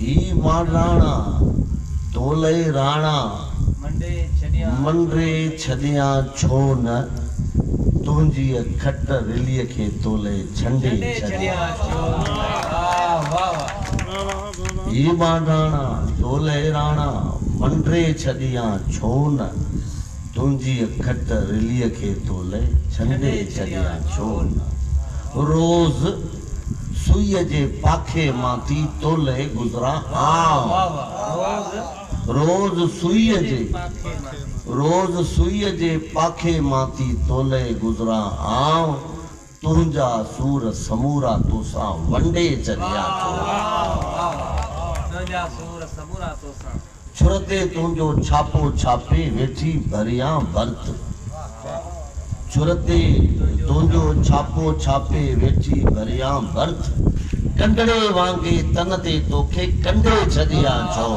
ही माराणा तोले राणा मंडे छदिया छो न तुंहिंजी खट रिलीअ खे तोले छंडे छॾिया ही माराणा तोले राणा मंडे छदिया छो न तुंहिंजी खट रिलीअ खे तोले छंडे छॾिया छो न रोज़ सुईअ जे पाखे मां थी तोले गुज़रा रोज़ सुईअ जे पाखे मां थी तोले गुज़रा आऊं तुंहिंजा सूर समूरा तोसां वंडे चलिया छुरते तुंहिंजो छापो छापे वेठी भरियां भर्त छुरते तुंहिंजो छापो छापे वेठी भरियां भर्त कंडड़े वांगे तन ते तोखे कंडे छॾिया छो